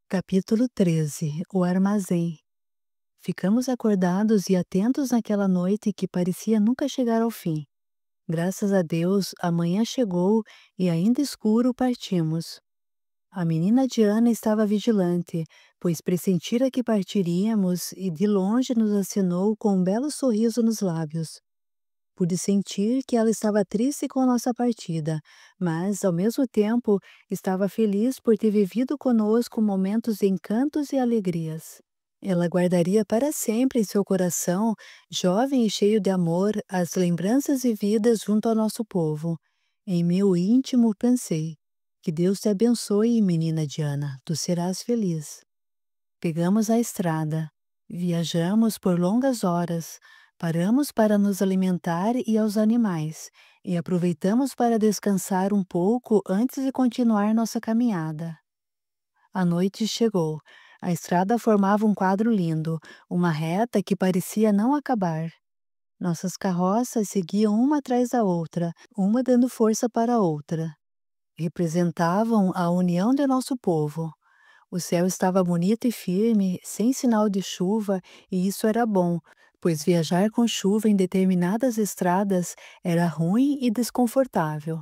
Capítulo 13. O armazém. Ficamos acordados e atentos naquela noite que parecia nunca chegar ao fim. Graças a Deus, a manhã chegou e ainda escuro partimos. A menina Diana estava vigilante, pois pressentira que partiríamos e de longe nos acenou com um belo sorriso nos lábios. Pude sentir que ela estava triste com a nossa partida, mas, ao mesmo tempo, estava feliz por ter vivido conosco momentos de encantos e alegrias. Ela guardaria para sempre em seu coração, jovem e cheio de amor, as lembranças vividas junto ao nosso povo. Em meu íntimo pensei: que Deus te abençoe, menina Diana, tu serás feliz. Pegamos a estrada. Viajamos por longas horas. Paramos para nos alimentar e aos animais, e aproveitamos para descansar um pouco antes de continuar nossa caminhada. A noite chegou. A estrada formava um quadro lindo, uma reta que parecia não acabar. Nossas carroças seguiam uma atrás da outra, uma dando força para a outra. Representavam a união de nosso povo. O céu estava bonito e firme, sem sinal de chuva, e isso era bom, pois viajar com chuva em determinadas estradas era ruim e desconfortável.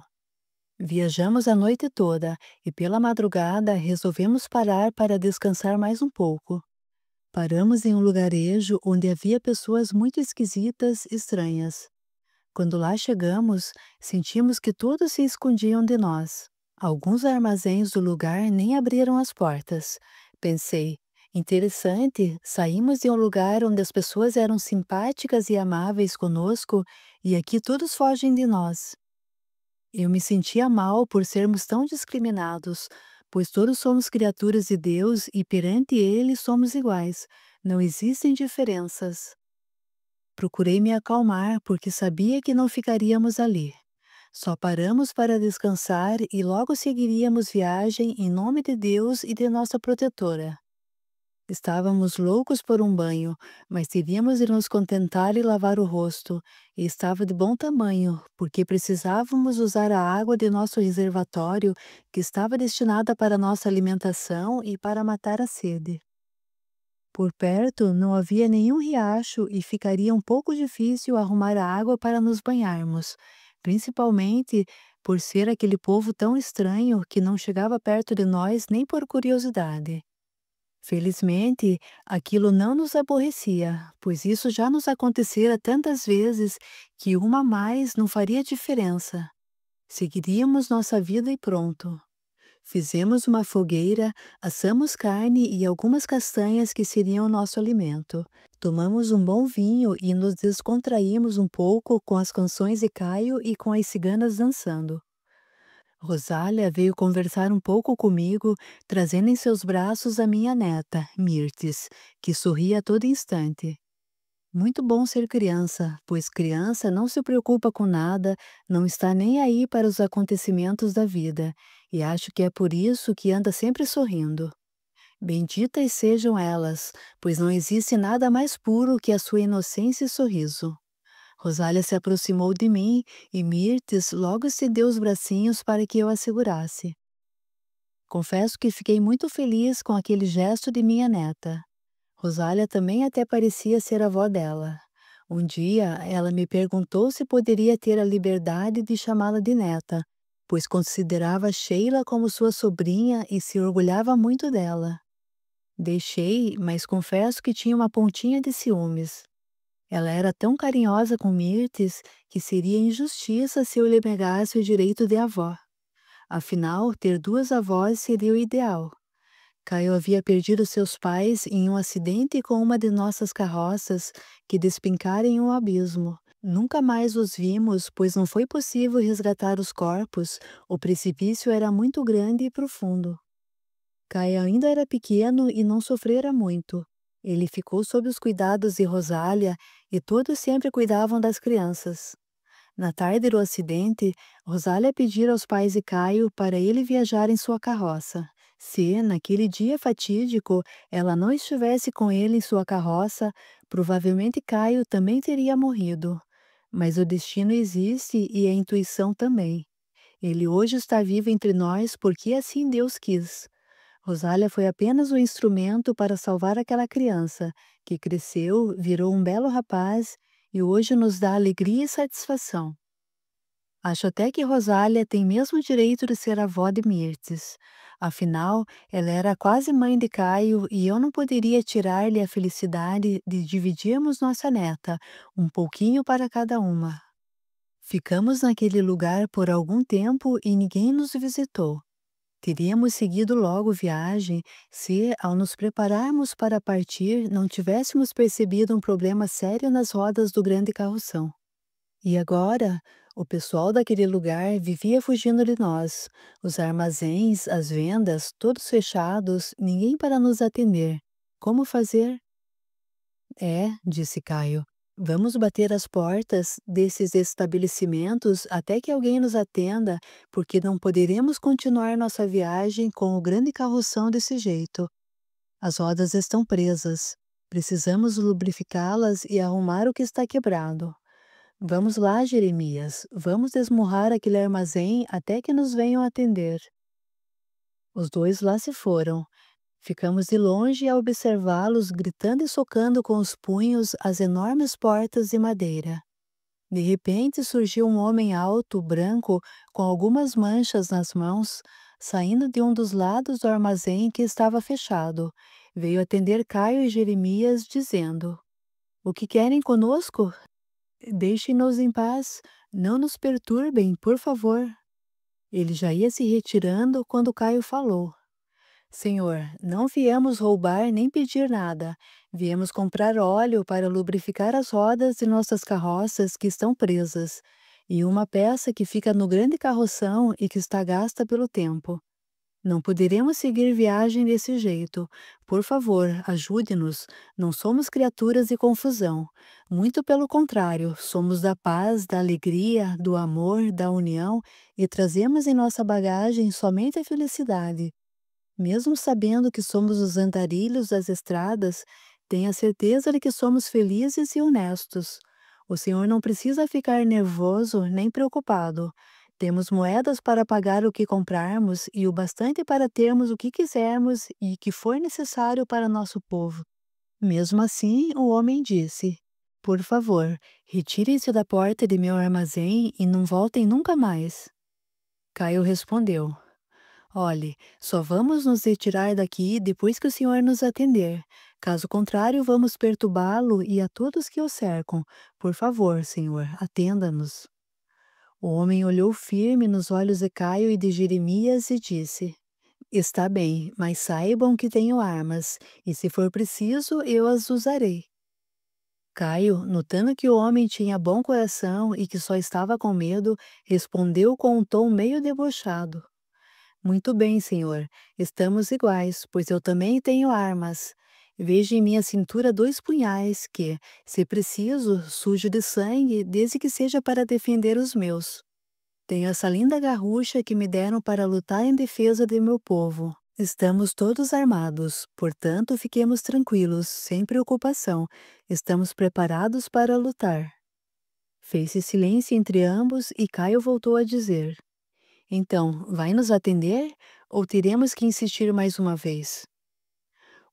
Viajamos a noite toda e pela madrugada resolvemos parar para descansar mais um pouco. Paramos em um lugarejo onde havia pessoas muito esquisitas e estranhas. Quando lá chegamos, sentimos que todos se escondiam de nós. Alguns armazéns do lugar nem abriram as portas. Pensei, interessante, saímos de um lugar onde as pessoas eram simpáticas e amáveis conosco e aqui todos fogem de nós. Eu me sentia mal por sermos tão discriminados, pois todos somos criaturas de Deus e perante Ele somos iguais. Não existem diferenças. Procurei me acalmar porque sabia que não ficaríamos ali. Só paramos para descansar e logo seguiríamos viagem em nome de Deus e de nossa protetora. Estávamos loucos por um banho, mas teríamos de nos contentar e lavar o rosto, e estava de bom tamanho, porque precisávamos usar a água de nosso reservatório, que estava destinada para nossa alimentação e para matar a sede. Por perto não havia nenhum riacho e ficaria um pouco difícil arrumar a água para nos banharmos, principalmente por ser aquele povo tão estranho que não chegava perto de nós nem por curiosidade. Felizmente, aquilo não nos aborrecia, pois isso já nos acontecera tantas vezes que uma a mais não faria diferença. Seguiríamos nossa vida e pronto. Fizemos uma fogueira, assamos carne e algumas castanhas que seriam nosso alimento. Tomamos um bom vinho e nos descontraímos um pouco com as canções de Caio e com as ciganas dançando. Rosália veio conversar um pouco comigo, trazendo em seus braços a minha neta, Mirtes, que sorria a todo instante. Muito bom ser criança, pois criança não se preocupa com nada, não está nem aí para os acontecimentos da vida, e acho que é por isso que anda sempre sorrindo. Benditas sejam elas, pois não existe nada mais puro que a sua inocência e sorriso. Rosália se aproximou de mim e Mirtes logo estendeu os bracinhos para que eu a segurasse. Confesso que fiquei muito feliz com aquele gesto de minha neta. Rosália também até parecia ser a avó dela. Um dia, ela me perguntou se poderia ter a liberdade de chamá-la de neta, pois considerava Sheila como sua sobrinha e se orgulhava muito dela. Deixei, mas confesso que tinha uma pontinha de ciúmes. Ela era tão carinhosa com Mirtes que seria injustiça se eu lhe negasse o direito de avó. Afinal, ter duas avós seria o ideal. Caio havia perdido seus pais em um acidente com uma de nossas carroças que despencara em um abismo. Nunca mais os vimos, pois não foi possível resgatar os corpos, o precipício era muito grande e profundo. Caio ainda era pequeno e não sofrera muito. Ele ficou sob os cuidados de Rosália e todos sempre cuidavam das crianças. Na tarde do acidente, Rosália pedira aos pais de Caio para ele viajar em sua carroça. Se, naquele dia fatídico, ela não estivesse com ele em sua carroça, provavelmente Caio também teria morrido. Mas o destino existe e a intuição também. Ele hoje está vivo entre nós porque assim Deus quis. Rosália foi apenas o instrumento para salvar aquela criança, que cresceu, virou um belo rapaz e hoje nos dá alegria e satisfação. Acho até que Rosália tem mesmo o direito de ser avó de Mirtes. Afinal, ela era quase mãe de Caio e eu não poderia tirar-lhe a felicidade de dividirmos nossa neta, um pouquinho para cada uma. Ficamos naquele lugar por algum tempo e ninguém nos visitou. Teríamos seguido logo viagem se, ao nos prepararmos para partir, não tivéssemos percebido um problema sério nas rodas do grande carroção. E agora, o pessoal daquele lugar vivia fugindo de nós. Os armazéns, as vendas, todos fechados, ninguém para nos atender. Como fazer? É, disse Caio. Vamos bater as portas desses estabelecimentos até que alguém nos atenda, porque não poderemos continuar nossa viagem com o grande carroção desse jeito. As rodas estão presas. Precisamos lubrificá-las e arrumar o que está quebrado. Vamos lá, Jeremias. Vamos desmurrar aquele armazém até que nos venham atender. Os dois lá se foram. Ficamos de longe a observá-los gritando e socando com os punhos as enormes portas de madeira. De repente surgiu um homem alto, branco, com algumas manchas nas mãos, saindo de um dos lados do armazém que estava fechado. Veio atender Caio e Jeremias, dizendo: O que querem conosco? Deixem-nos em paz, não nos perturbem, por favor. Ele já ia se retirando quando Caio falou. Senhor, não viemos roubar nem pedir nada. Viemos comprar óleo para lubrificar as rodas de nossas carroças que estão presas, e uma peça que fica no grande carroção e que está gasta pelo tempo. Não poderemos seguir viagem desse jeito. Por favor, ajude-nos. Não somos criaturas de confusão. Muito pelo contrário, somos da paz, da alegria, do amor, da união e trazemos em nossa bagagem somente a felicidade. Mesmo sabendo que somos os andarilhos das estradas, tenha certeza de que somos felizes e honestos. O senhor não precisa ficar nervoso nem preocupado. Temos moedas para pagar o que comprarmos e o bastante para termos o que quisermos e que for necessário para nosso povo. Mesmo assim, o homem disse: Por favor, retirem-se da porta de meu armazém e não voltem nunca mais. Caio respondeu: Olhe, só vamos nos retirar daqui depois que o senhor nos atender. Caso contrário, vamos perturbá-lo e a todos que o cercam. Por favor, senhor, atenda-nos. O homem olhou firme nos olhos de Caio e de Jeremias e disse: Está bem, mas saibam que tenho armas, e se for preciso, eu as usarei. Caio, notando que o homem tinha bom coração e que só estava com medo, respondeu com um tom meio debochado: Muito bem, senhor. Estamos iguais, pois eu também tenho armas. Veja em minha cintura 2 punhais que, se preciso, sujo de sangue, desde que seja para defender os meus. Tenho essa linda garrucha que me deram para lutar em defesa de meu povo. Estamos todos armados, portanto, fiquemos tranquilos, sem preocupação. Estamos preparados para lutar. Fez-se silêncio entre ambos e Caio voltou a dizer: Então, vai nos atender ou teremos que insistir mais uma vez?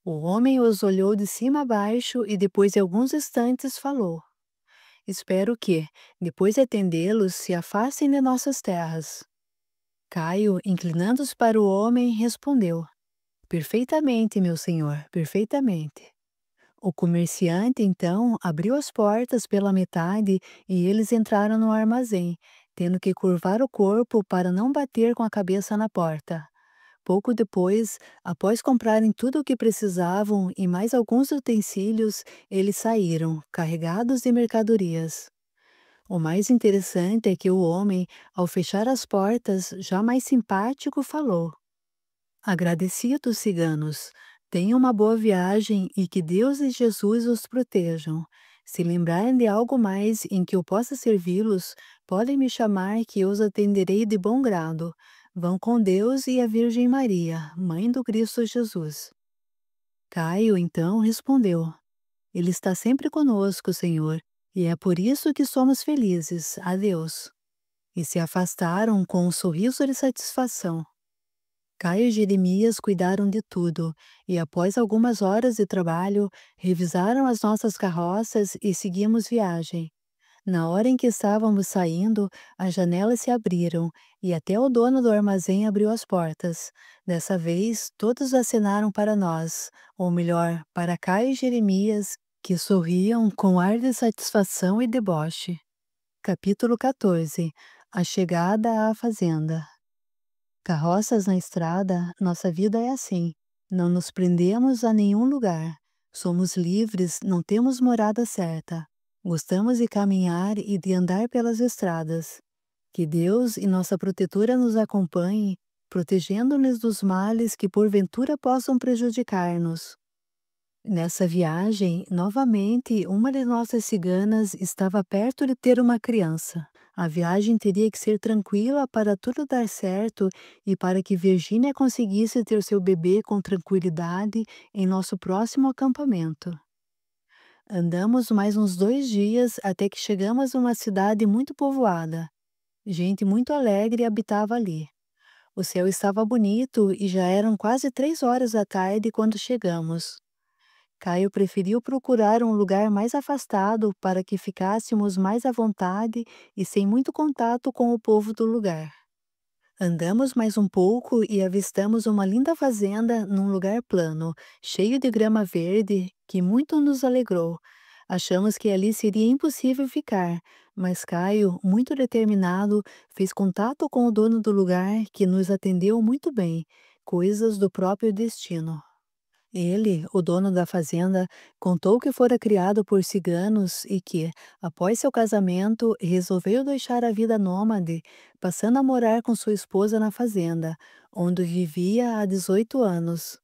O homem os olhou de cima a baixo e depois de alguns instantes falou: Espero que, depois de atendê-los, se afastem de nossas terras. Caio, inclinando-se para o homem, respondeu: Perfeitamente, meu senhor, perfeitamente. O comerciante, então, abriu as portas pela metade e eles entraram no armazém, tendo que curvar o corpo para não bater com a cabeça na porta. Pouco depois, após comprarem tudo o que precisavam e mais alguns utensílios, eles saíram, carregados de mercadorias. O mais interessante é que o homem, ao fechar as portas, já mais simpático, falou: Agradecidos, ciganos, tenham uma boa viagem e que Deus e Jesus os protejam. Se lembrarem de algo mais em que eu possa servi-los, podem me chamar que eu os atenderei de bom grado. Vão com Deus e a Virgem Maria, Mãe do Cristo Jesus. Caio, então, respondeu: Ele está sempre conosco, Senhor, e é por isso que somos felizes. Adeus. E se afastaram com um sorriso de satisfação. Caio e Jeremias cuidaram de tudo, e após algumas horas de trabalho, revisaram as nossas carroças e seguimos viagem. Na hora em que estávamos saindo, as janelas se abriram e até o dono do armazém abriu as portas. Dessa vez, todos acenaram para nós, ou melhor, para Caio e Jeremias, que sorriam com ar de satisfação e deboche. Capítulo 14. A chegada à fazenda. Carroças na estrada, nossa vida é assim. Não nos prendemos a nenhum lugar. Somos livres, não temos morada certa. Gostamos de caminhar e de andar pelas estradas. Que Deus e nossa protetora nos acompanhem, protegendo-nos dos males que porventura possam prejudicar-nos. Nessa viagem, novamente, uma de nossas ciganas estava perto de ter uma criança. A viagem teria que ser tranquila para tudo dar certo e para que Virgínia conseguisse ter seu bebê com tranquilidade em nosso próximo acampamento. Andamos mais uns 2 dias até que chegamos a uma cidade muito povoada. Gente muito alegre habitava ali. O céu estava bonito e já eram quase 3 horas da tarde quando chegamos. Caio preferiu procurar um lugar mais afastado para que ficássemos mais à vontade e sem muito contato com o povo do lugar. Andamos mais um pouco e avistamos uma linda fazenda num lugar plano, cheio de grama verde, que muito nos alegrou. Achamos que ali seria impossível ficar, mas Caio, muito determinado, fez contato com o dono do lugar, que nos atendeu muito bem, coisas do próprio destino. Ele, o dono da fazenda, contou que fora criado por ciganos e que, após seu casamento, resolveu deixar a vida nômade, passando a morar com sua esposa na fazenda, onde vivia há 18 anos.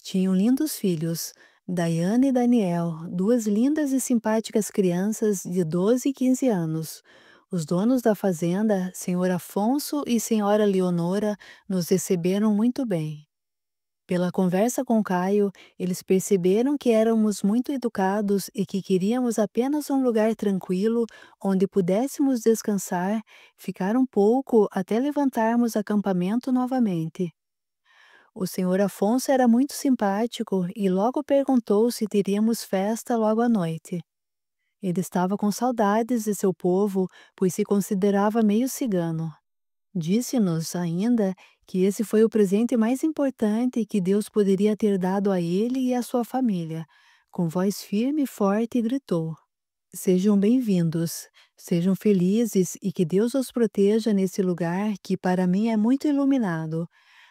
Tinham lindos filhos, Daiane e Daniel, duas lindas e simpáticas crianças de 12 e 15 anos. Os donos da fazenda, senhor Afonso e senhora Leonora, nos receberam muito bem. Pela conversa com Caio, eles perceberam que éramos muito educados e que queríamos apenas um lugar tranquilo onde pudéssemos descansar, ficar um pouco até levantarmos acampamento novamente. O senhor Afonso era muito simpático e logo perguntou se teríamos festa logo à noite. Ele estava com saudades de seu povo, pois se considerava meio cigano. Disse-nos ainda que esse foi o presente mais importante que Deus poderia ter dado a ele e à sua família. Com voz firme e forte, gritou: Sejam bem-vindos, sejam felizes e que Deus os proteja nesse lugar que para mim é muito iluminado.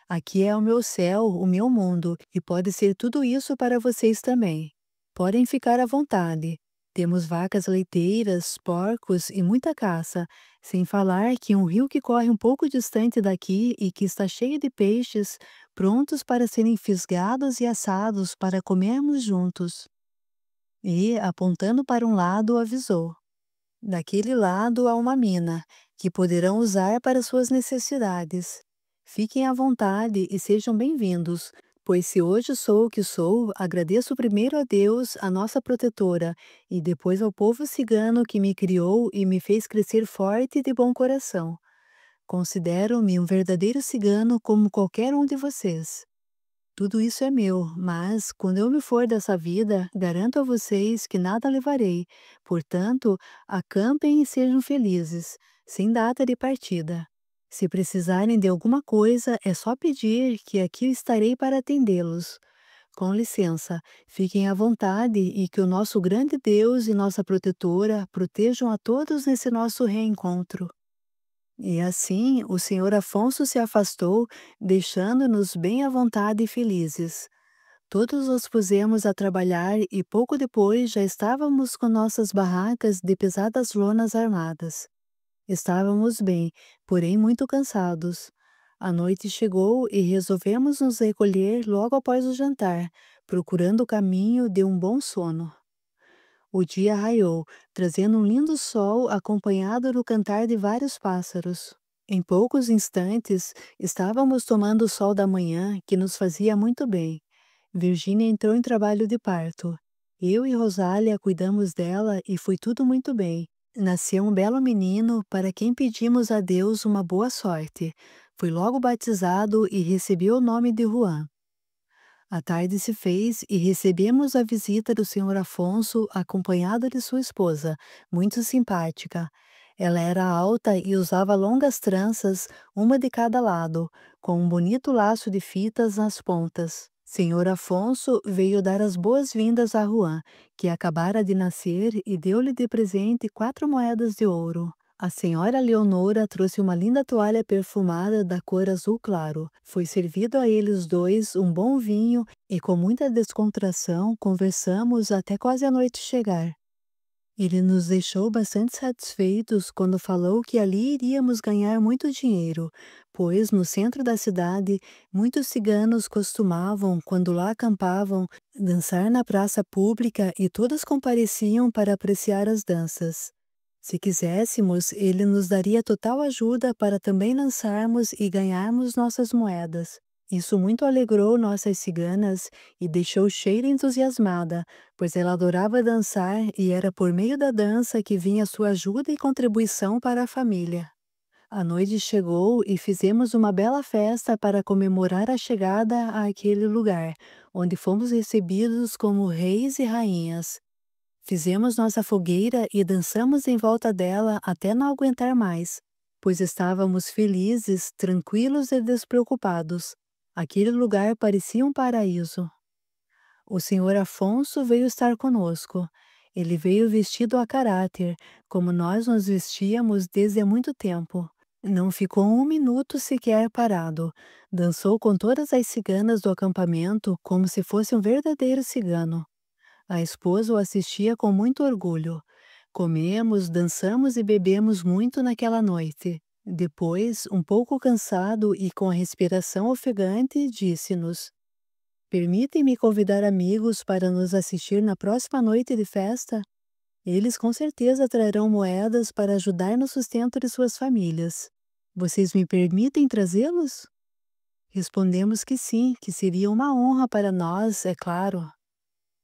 Aqui é o meu céu, o meu mundo, e pode ser tudo isso para vocês também. Podem ficar à vontade. Temos vacas leiteiras, porcos e muita caça, sem falar que um rio que corre um pouco distante daqui e que está cheio de peixes, prontos para serem fisgados e assados para comermos juntos. E, apontando para um lado, avisou: Daquele lado há uma mina, que poderão usar para suas necessidades. Fiquem à vontade e sejam bem-vindos, pois se hoje sou o que sou, agradeço primeiro a Deus, a nossa protetora, e depois ao povo cigano que me criou e me fez crescer forte e de bom coração. Considero-me um verdadeiro cigano como qualquer um de vocês. Tudo isso é meu, mas, quando eu me for dessa vida, garanto a vocês que nada levarei. Portanto, acampem e sejam felizes, sem data de partida. Se precisarem de alguma coisa, é só pedir que aqui eu estarei para atendê-los. Com licença, fiquem à vontade e que o nosso grande Deus e nossa protetora protejam a todos nesse nosso reencontro. E assim o senhor Afonso se afastou, deixando-nos bem à vontade e felizes. Todos nos pusemos a trabalhar e pouco depois já estávamos com nossas barracas de pesadas lonas armadas. Estávamos bem, porém muito cansados. A noite chegou e resolvemos nos recolher logo após o jantar, procurando o caminho de um bom sono. O dia raiou, trazendo um lindo sol acompanhado do cantar de vários pássaros. Em poucos instantes, estávamos tomando o sol da manhã, que nos fazia muito bem. Virgínia entrou em trabalho de parto. Eu e Rosália cuidamos dela e foi tudo muito bem. Nasceu um belo menino para quem pedimos a Deus uma boa sorte. Fui logo batizado e recebi o nome de Juan. A tarde se fez e recebemos a visita do senhor Afonso, acompanhado de sua esposa, muito simpática. Ela era alta e usava longas tranças, uma de cada lado, com um bonito laço de fitas nas pontas. Senhor Afonso veio dar as boas-vindas a Juan, que acabara de nascer, e deu-lhe de presente 4 moedas de ouro. A senhora Leonora trouxe uma linda toalha perfumada da cor azul claro. Foi servido a eles dois um bom vinho e, com muita descontração, conversamos até quase a noite chegar. Ele nos deixou bastante satisfeitos quando falou que ali iríamos ganhar muito dinheiro, pois no centro da cidade muitos ciganos costumavam, quando lá acampavam, dançar na praça pública e todos compareciam para apreciar as danças. Se quiséssemos, ele nos daria total ajuda para também dançarmos e ganharmos nossas moedas. Isso muito alegrou nossas ciganas e deixou Sheila entusiasmada, pois ela adorava dançar e era por meio da dança que vinha sua ajuda e contribuição para a família. A noite chegou e fizemos uma bela festa para comemorar a chegada àquele lugar, onde fomos recebidos como reis e rainhas. Fizemos nossa fogueira e dançamos em volta dela até não aguentar mais, pois estávamos felizes, tranquilos e despreocupados. Aquele lugar parecia um paraíso. O senhor Afonso veio estar conosco. Ele veio vestido a caráter, como nós nos vestíamos desde há muito tempo. Não ficou um minuto sequer parado. Dançou com todas as ciganas do acampamento como se fosse um verdadeiro cigano. A esposa o assistia com muito orgulho. Comemos, dançamos e bebemos muito naquela noite. Depois, um pouco cansado e com a respiração ofegante, disse-nos: Permitem-me convidar amigos para nos assistir na próxima noite de festa? Eles com certeza trarão moedas para ajudar no sustento de suas famílias. Vocês me permitem trazê-los? Respondemos que sim, que seria uma honra para nós, é claro.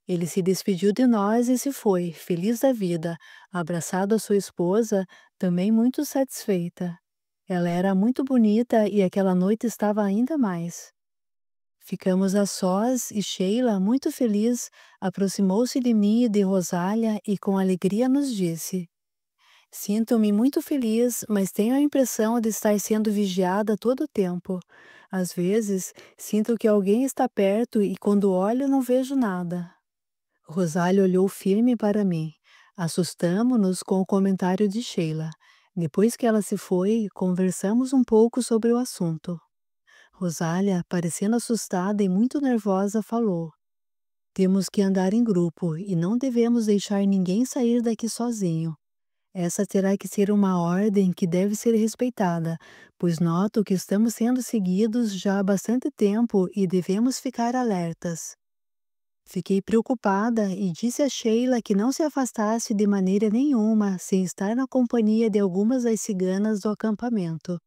Ele se despediu de nós e se foi, feliz da vida, abraçado a sua esposa, também muito satisfeita. Ela era muito bonita e aquela noite estava ainda mais. Ficamos a sós e Sheila, muito feliz, aproximou-se de mim e de Rosália e com alegria nos disse: Sinto-me muito feliz, mas tenho a impressão de estar sendo vigiada todo o tempo. Às vezes, sinto que alguém está perto e quando olho não vejo nada. Rosália olhou firme para mim. Assustamo-nos com o comentário de Sheila. Depois que ela se foi, conversamos um pouco sobre o assunto. Rosália, parecendo assustada e muito nervosa, falou: Temos que andar em grupo e não devemos deixar ninguém sair daqui sozinho. Essa terá que ser uma ordem que deve ser respeitada, pois noto que estamos sendo seguidos já há bastante tempo e devemos ficar alertas. Fiquei preocupada e disse a Sheila que não se afastasse de maneira nenhuma sem estar na companhia de algumas das ciganas do acampamento.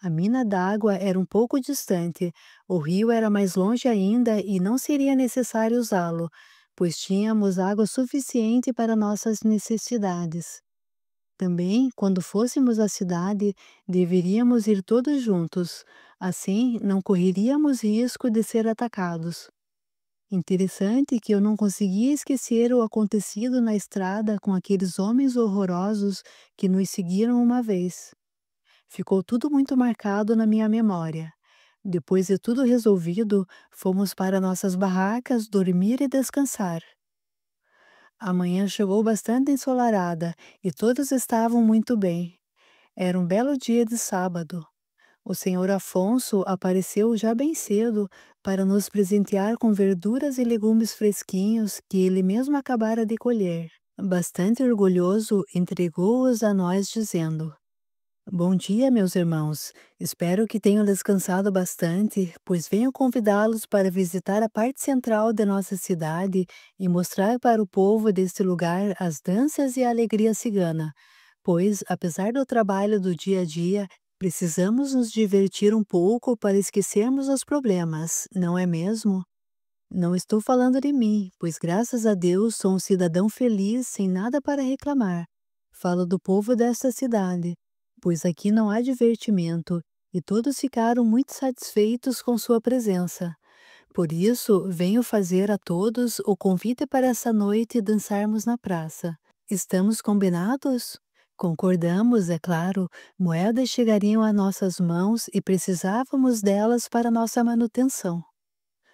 A mina d'água era um pouco distante, o rio era mais longe ainda e não seria necessário usá-lo, pois tínhamos água suficiente para nossas necessidades. Também, quando fôssemos à cidade, deveríamos ir todos juntos, assim não correríamos risco de ser atacados. Interessante que eu não conseguia esquecer o acontecido na estrada com aqueles homens horrorosos que nos seguiram uma vez. Ficou tudo muito marcado na minha memória. Depois de tudo resolvido, fomos para nossas barracas dormir e descansar. A manhã chegou bastante ensolarada e todos estavam muito bem. Era um belo dia de sábado. O senhor Afonso apareceu já bem cedo para nos presentear com verduras e legumes fresquinhos que ele mesmo acabara de colher. Bastante orgulhoso, entregou-os a nós, dizendo: Bom dia, meus irmãos. Espero que tenham descansado bastante, pois venho convidá-los para visitar a parte central de nossa cidade e mostrar para o povo deste lugar as danças e a alegria cigana. Pois, apesar do trabalho do dia a dia, precisamos nos divertir um pouco para esquecermos os problemas, não é mesmo? Não estou falando de mim, pois graças a Deus sou um cidadão feliz sem nada para reclamar. Falo do povo desta cidade, pois aqui não há divertimento, e todos ficaram muito satisfeitos com sua presença. Por isso, venho fazer a todos o convite para essa noite dançarmos na praça. Estamos combinados? Concordamos, é claro, moedas chegariam a nossas mãos e precisávamos delas para nossa manutenção.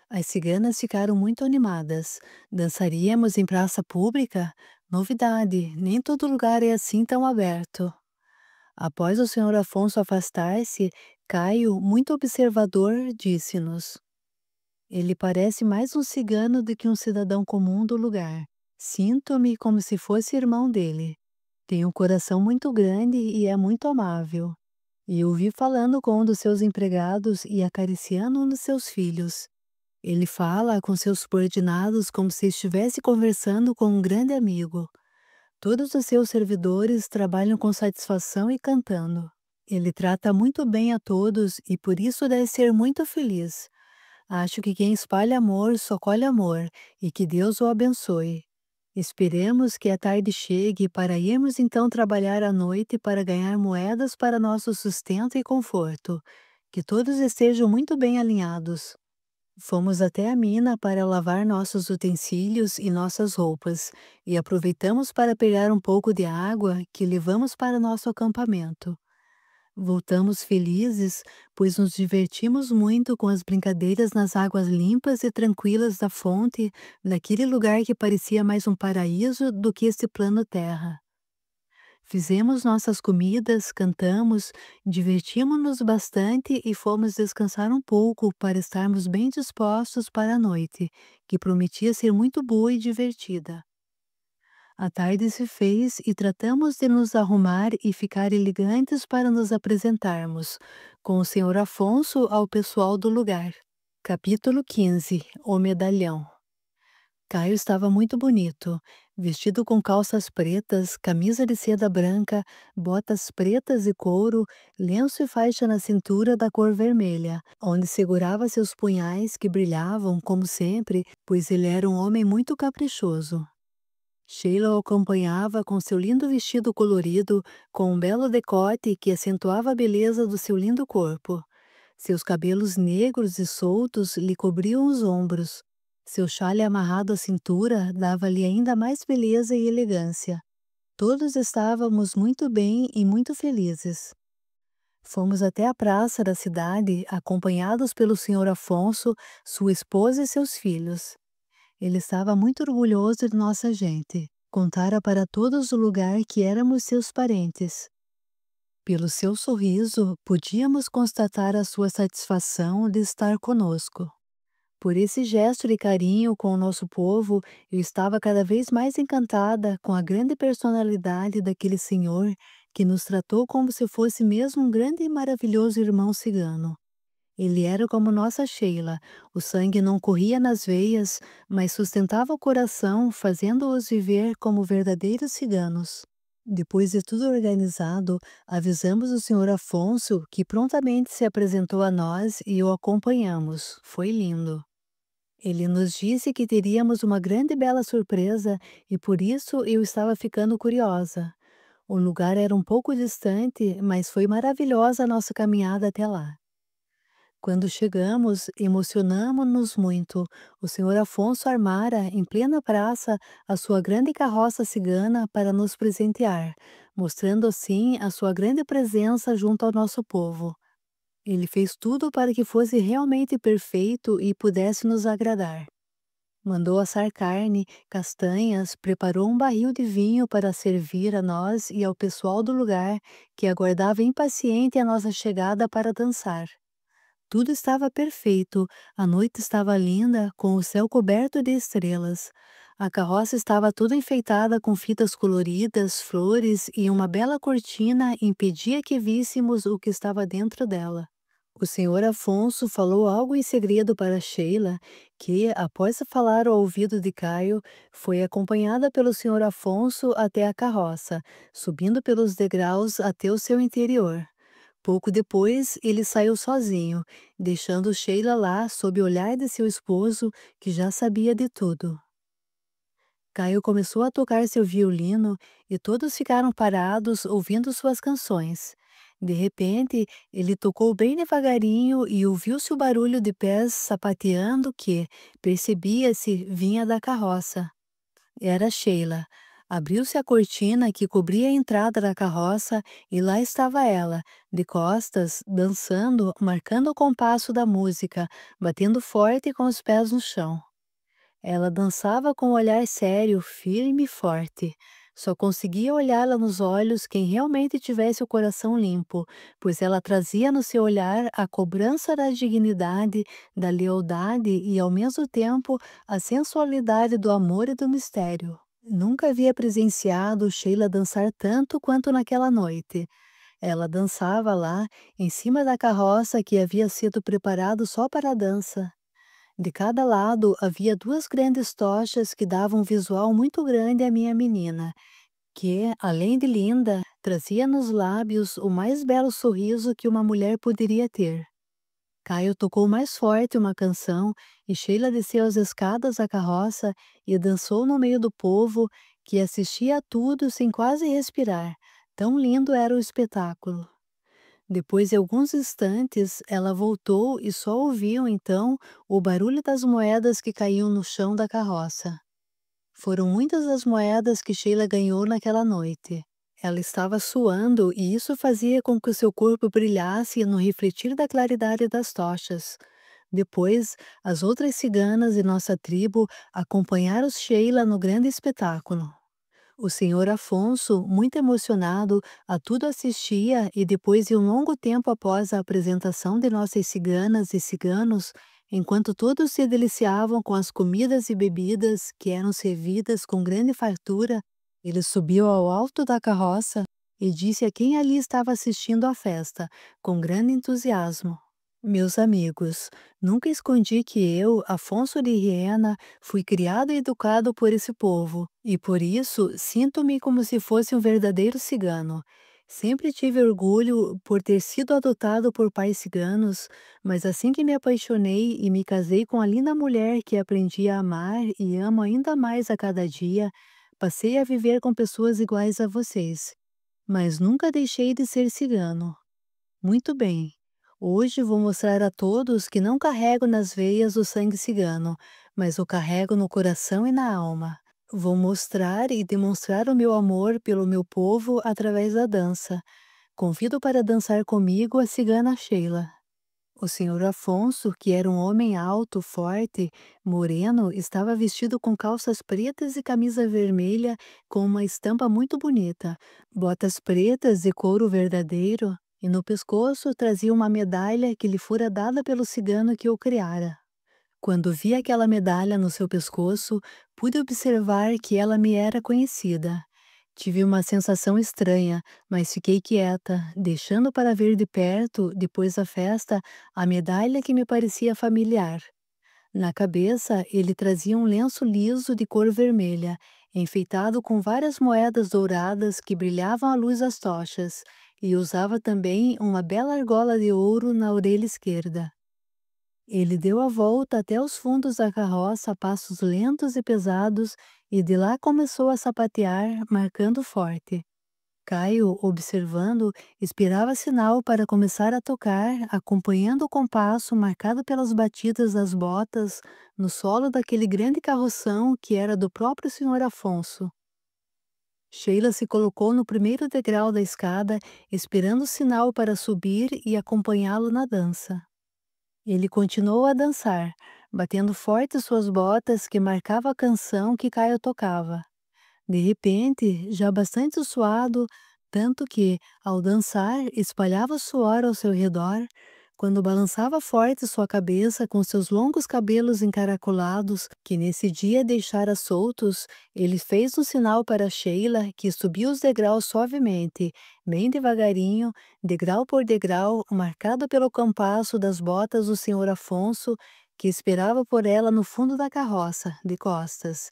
As ciganas ficaram muito animadas. Dançaríamos em praça pública? Novidade, nem todo lugar é assim tão aberto. Após o senhor Afonso afastar-se, Caio, muito observador, disse-nos: ele parece mais um cigano do que um cidadão comum do lugar. Sinto-me como se fosse irmão dele. Tem um coração muito grande e é muito amável. E o vi falando com um dos seus empregados e acariciando um dos seus filhos. Ele fala com seus subordinados como se estivesse conversando com um grande amigo. Todos os seus servidores trabalham com satisfação e cantando. Ele trata muito bem a todos e por isso deve ser muito feliz. Acho que quem espalha amor só colhe amor e que Deus o abençoe. Esperemos que a tarde chegue para irmos então trabalhar à noite para ganhar moedas para nosso sustento e conforto. Que todos estejam muito bem alinhados. Fomos até a mina para lavar nossos utensílios e nossas roupas, e aproveitamos para pegar um pouco de água que levamos para nosso acampamento. Voltamos felizes, pois nos divertimos muito com as brincadeiras nas águas limpas e tranquilas da fonte, naquele lugar que parecia mais um paraíso do que este plano terra. Fizemos nossas comidas, cantamos, divertimos-nos bastante e fomos descansar um pouco para estarmos bem dispostos para a noite, que prometia ser muito boa e divertida. A tarde se fez e tratamos de nos arrumar e ficar elegantes para nos apresentarmos, com o senhor Afonso ao pessoal do lugar. Capítulo 15. O medalhão. Caio estava muito bonito, vestido com calças pretas, camisa de seda branca, botas pretas e couro, lenço e faixa na cintura da cor vermelha, onde segurava seus punhais que brilhavam, como sempre, pois ele era um homem muito caprichoso. Sheila o acompanhava com seu lindo vestido colorido, com um belo decote que acentuava a beleza do seu lindo corpo. Seus cabelos negros e soltos lhe cobriam os ombros. Seu chale amarrado à cintura dava-lhe ainda mais beleza e elegância. Todos estávamos muito bem e muito felizes. Fomos até a praça da cidade, acompanhados pelo senhor Afonso, sua esposa e seus filhos. Ele estava muito orgulhoso de nossa gente. Contara para todos o lugar que éramos seus parentes. Pelo seu sorriso, podíamos constatar a sua satisfação de estar conosco. Por esse gesto de carinho com o nosso povo, eu estava cada vez mais encantada com a grande personalidade daquele senhor que nos tratou como se fosse mesmo um grande e maravilhoso irmão cigano. Ele era como nossa Sheila, o sangue não corria nas veias, mas sustentava o coração, fazendo-os viver como verdadeiros ciganos. Depois de tudo organizado, avisamos o senhor Afonso, que prontamente se apresentou a nós e o acompanhamos. Foi lindo. Ele nos disse que teríamos uma grande e bela surpresa e por isso eu estava ficando curiosa. O lugar era um pouco distante, mas foi maravilhosa a nossa caminhada até lá. Quando chegamos, emocionamo-nos muito. O senhor Afonso armara, em plena praça, a sua grande carroça cigana para nos presentear, mostrando assim a sua grande presença junto ao nosso povo. Ele fez tudo para que fosse realmente perfeito e pudesse nos agradar. Mandou assar carne, castanhas, preparou um barril de vinho para servir a nós e ao pessoal do lugar, que aguardava impaciente a nossa chegada para dançar. Tudo estava perfeito, a noite estava linda, com o céu coberto de estrelas. A carroça estava toda enfeitada com fitas coloridas, flores e uma bela cortina impedia que víssemos o que estava dentro dela. O senhor Afonso falou algo em segredo para Sheila, que, após falar ao ouvido de Caio, foi acompanhada pelo senhor Afonso até a carroça, subindo pelos degraus até o seu interior. Pouco depois, ele saiu sozinho, deixando Sheila lá sob o olhar de seu esposo, que já sabia de tudo. Caio começou a tocar seu violino e todos ficaram parados ouvindo suas canções. De repente, ele tocou bem devagarinho e ouviu-se o barulho de pés sapateando que, percebia-se, vinha da carroça. Era Sheila. Abriu-se a cortina que cobria a entrada da carroça e lá estava ela, de costas, dançando, marcando o compasso da música, batendo forte com os pés no chão. Ela dançava com um olhar sério, firme e forte. Só conseguia olhá-la nos olhos quem realmente tivesse o coração limpo, pois ela trazia no seu olhar a cobrança da dignidade, da lealdade e, ao mesmo tempo, a sensualidade do amor e do mistério. Nunca havia presenciado Sheila dançar tanto quanto naquela noite. Ela dançava lá, em cima da carroça que havia sido preparado só para a dança. De cada lado havia duas grandes tochas que davam um visual muito grande à minha menina, que, além de linda, trazia nos lábios o mais belo sorriso que uma mulher poderia ter. Caio tocou mais forte uma canção e Sheila desceu as escadas da carroça e dançou no meio do povo, que assistia a tudo sem quase respirar. Tão lindo era o espetáculo. Depois de alguns instantes, ela voltou e só ouviu então o barulho das moedas que caíam no chão da carroça. Foram muitas as moedas que Sheila ganhou naquela noite. Ela estava suando e isso fazia com que o seu corpo brilhasse no refletir da claridade das tochas. Depois, as outras ciganas de nossa tribo acompanharam Sheila no grande espetáculo. O senhor Afonso, muito emocionado, a tudo assistia e depois de um longo tempo após a apresentação de nossas ciganas e ciganos, enquanto todos se deliciavam com as comidas e bebidas que eram servidas com grande fartura, ele subiu ao alto da carroça e disse a quem ali estava assistindo à festa, com grande entusiasmo: Meus amigos, nunca escondi que eu, Afonso de Riena, fui criado e educado por esse povo, e por isso sinto-me como se fosse um verdadeiro cigano. Sempre tive orgulho por ter sido adotado por pais ciganos, mas assim que me apaixonei e me casei com a linda mulher que aprendi a amar e amo ainda mais a cada dia, passei a viver com pessoas iguais a vocês. Mas nunca deixei de ser cigano. Muito bem. Hoje vou mostrar a todos que não carrego nas veias o sangue cigano, mas o carrego no coração e na alma. Vou mostrar e demonstrar o meu amor pelo meu povo através da dança. Convido para dançar comigo a cigana Sheila. O senhor Afonso, que era um homem alto, forte, moreno, estava vestido com calças pretas e camisa vermelha com uma estampa muito bonita, botas pretas de couro verdadeiro, e no pescoço trazia uma medalha que lhe fora dada pelo cigano que o criara. Quando vi aquela medalha no seu pescoço, pude observar que ela me era conhecida. Tive uma sensação estranha, mas fiquei quieta, deixando para ver de perto, depois da festa, a medalha que me parecia familiar. Na cabeça, ele trazia um lenço liso de cor vermelha, enfeitado com várias moedas douradas que brilhavam à luz das tochas, e usava também uma bela argola de ouro na orelha esquerda. Ele deu a volta até os fundos da carroça a passos lentos e pesados e de lá começou a sapatear, marcando forte. Caio, observando, esperava sinal para começar a tocar, acompanhando o compasso marcado pelas batidas das botas no solo daquele grande carroção que era do próprio senhor Afonso. Sheila se colocou no primeiro degrau da escada, esperando o sinal para subir e acompanhá-lo na dança. Ele continuou a dançar, batendo forte suas botas que marcavam a canção que Caio tocava. De repente, já bastante suado, tanto que, ao dançar, espalhava suor ao seu redor, quando balançava forte sua cabeça com seus longos cabelos encaracolados, que nesse dia deixara soltos, ele fez um sinal para Sheila, que subiu os degraus suavemente, bem devagarinho, degrau por degrau, marcado pelo compasso das botas do senhor Afonso, que esperava por ela no fundo da carroça, de costas.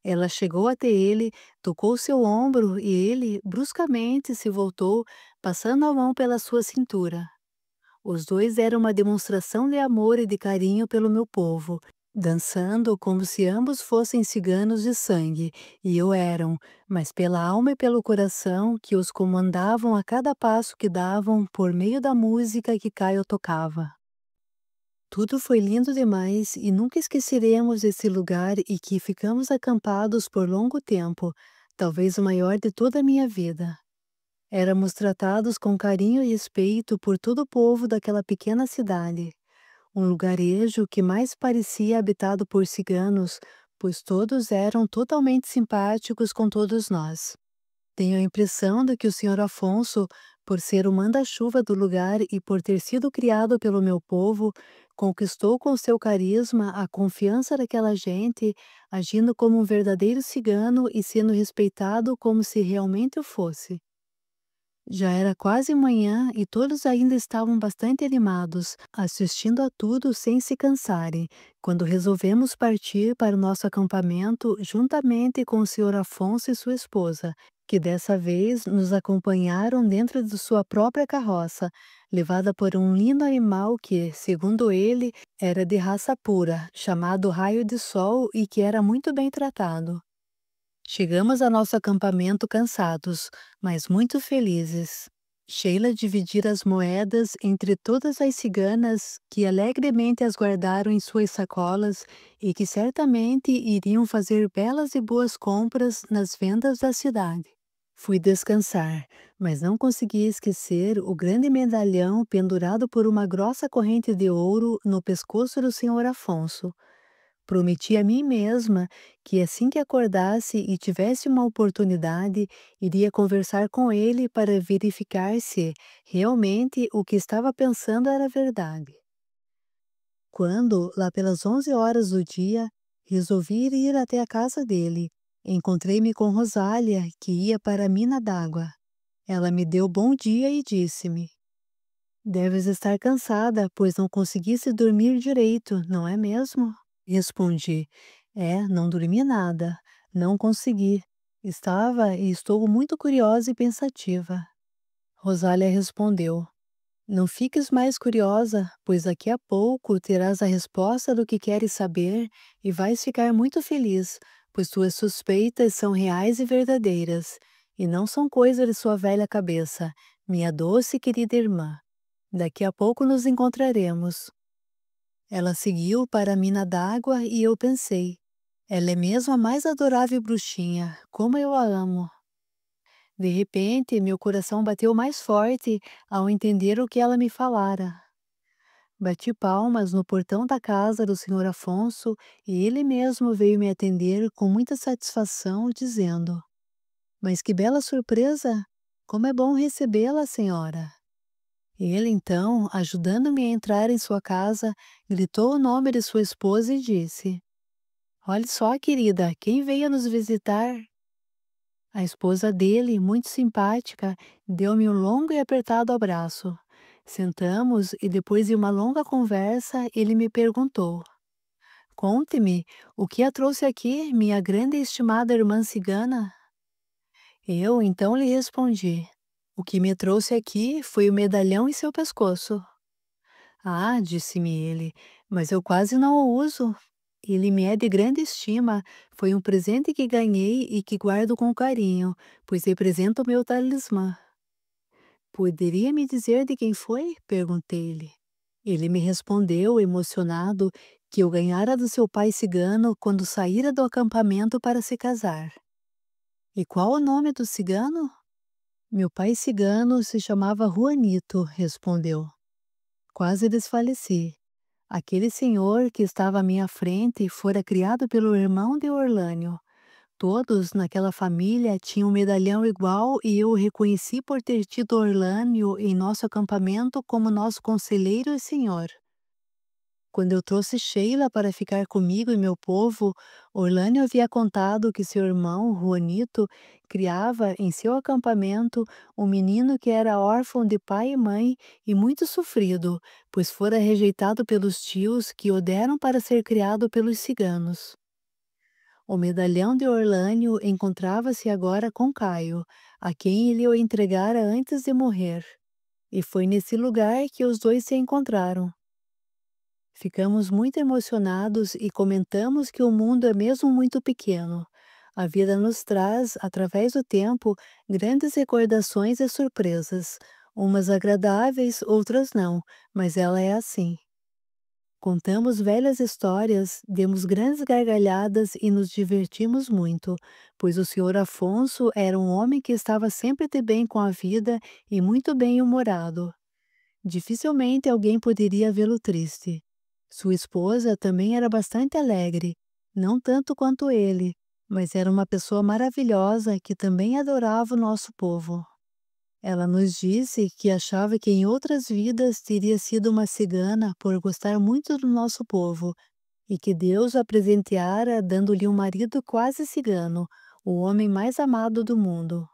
Ela chegou até ele, tocou seu ombro e ele, bruscamente, se voltou, passando a mão pela sua cintura. Os dois eram uma demonstração de amor e de carinho pelo meu povo. dançando como se ambos fossem ciganos de sangue, e o eram, mas pela alma e pelo coração que os comandavam a cada passo que davam por meio da música que Caio tocava. Tudo foi lindo demais e nunca esqueceremos esse lugar e que ficamos acampados por longo tempo, talvez o maior de toda a minha vida. Éramos tratados com carinho e respeito por todo o povo daquela pequena cidade, um lugarejo que mais parecia habitado por ciganos, pois todos eram totalmente simpáticos com todos nós. Tenho a impressão de que o senhor Afonso, por ser o manda-chuva do lugar e por ter sido criado pelo meu povo, conquistou com seu carisma a confiança daquela gente, agindo como um verdadeiro cigano e sendo respeitado como se realmente o fosse. Já era quase manhã e todos ainda estavam bastante animados, assistindo a tudo sem se cansarem, quando resolvemos partir para o nosso acampamento juntamente com o senhor Afonso e sua esposa, que dessa vez nos acompanharam dentro de sua própria carroça, levada por um lindo animal que, segundo ele, era de raça pura, chamado Raio de Sol e que era muito bem tratado. Chegamos a nosso acampamento cansados, mas muito felizes. Sheila dividira as moedas entre todas as ciganas que alegremente as guardaram em suas sacolas e que certamente iriam fazer belas e boas compras nas vendas da cidade. Fui descansar, mas não consegui esquecer o grande medalhão pendurado por uma grossa corrente de ouro no pescoço do senhor Afonso. Prometi a mim mesma que assim que acordasse e tivesse uma oportunidade, iria conversar com ele para verificar se realmente o que estava pensando era verdade. Quando, lá pelas 11 horas do dia, resolvi ir até a casa dele, encontrei-me com Rosália, que ia para a mina d'água. Ela me deu bom dia e disse-me: "Deves estar cansada, pois não conseguisse dormir direito, não é mesmo?" Respondi: "É, não dormi nada, não consegui. Estava e estou muito curiosa e pensativa." Rosália respondeu: "Não fiques mais curiosa, pois daqui a pouco terás a resposta do que queres saber e vais ficar muito feliz, pois tuas suspeitas são reais e verdadeiras, e não são coisa de sua velha cabeça, minha doce e querida irmã. Daqui a pouco nos encontraremos." Ela seguiu para a mina d'água e eu pensei: ela é mesmo a mais adorável bruxinha, como eu a amo. De repente, meu coração bateu mais forte ao entender o que ela me falara. Bati palmas no portão da casa do senhor Afonso e ele mesmo veio me atender com muita satisfação, dizendo: "Mas que bela surpresa! Como é bom recebê-la, senhora." Ele então, ajudando-me a entrar em sua casa, gritou o nome de sua esposa e disse: "Olhe só, querida, quem veio nos visitar?" A esposa dele, muito simpática, deu-me um longo e apertado abraço. Sentamos e depois de uma longa conversa, ele me perguntou: "Conte-me, o que a trouxe aqui, minha grande e estimada irmã cigana?" Eu então lhe respondi: "O que me trouxe aqui foi o medalhão em seu pescoço." "Ah", disse-me ele, "mas eu quase não o uso. Ele me é de grande estima, foi um presente que ganhei e que guardo com carinho, pois representa o meu talismã." "Poderia me dizer de quem foi?" perguntei-lhe. Ele me respondeu, emocionado, que eu ganhara do seu pai cigano quando saíra do acampamento para se casar. "E qual o nome do cigano?" "Meu pai cigano se chamava Juanito", respondeu. Quase desfaleci. Aquele senhor que estava à minha frente fora criado pelo irmão de Orlânio. Todos naquela família tinham um medalhão igual e eu o reconheci por ter tido Orlânio em nosso acampamento como nosso conselheiro e senhor. Quando eu trouxe Sheila para ficar comigo e meu povo, Orlânio havia contado que seu irmão, Juanito, criava em seu acampamento um menino que era órfão de pai e mãe e muito sofrido, pois fora rejeitado pelos tios que o deram para ser criado pelos ciganos. O medalhão de Orlânio encontrava-se agora com Caio, a quem ele o entregara antes de morrer, e foi nesse lugar que os dois se encontraram. Ficamos muito emocionados e comentamos que o mundo é mesmo muito pequeno. A vida nos traz, através do tempo, grandes recordações e surpresas, umas agradáveis, outras não, mas ela é assim. Contamos velhas histórias, demos grandes gargalhadas e nos divertimos muito, pois o senhor Afonso era um homem que estava sempre de bem com a vida e muito bem-humorado. Dificilmente alguém poderia vê-lo triste. Sua esposa também era bastante alegre, não tanto quanto ele, mas era uma pessoa maravilhosa que também adorava o nosso povo. Ela nos disse que achava que em outras vidas teria sido uma cigana por gostar muito do nosso povo e que Deus a presenteara dando-lhe um marido quase cigano, o homem mais amado do mundo.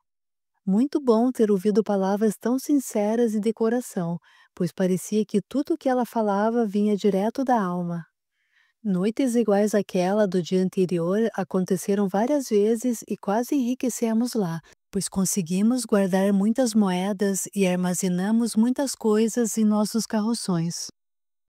Muito bom ter ouvido palavras tão sinceras e de coração, pois parecia que tudo o que ela falava vinha direto da alma. Noites iguais àquela do dia anterior aconteceram várias vezes e quase enriquecemos lá, pois conseguimos guardar muitas moedas e armazenamos muitas coisas em nossos carroções.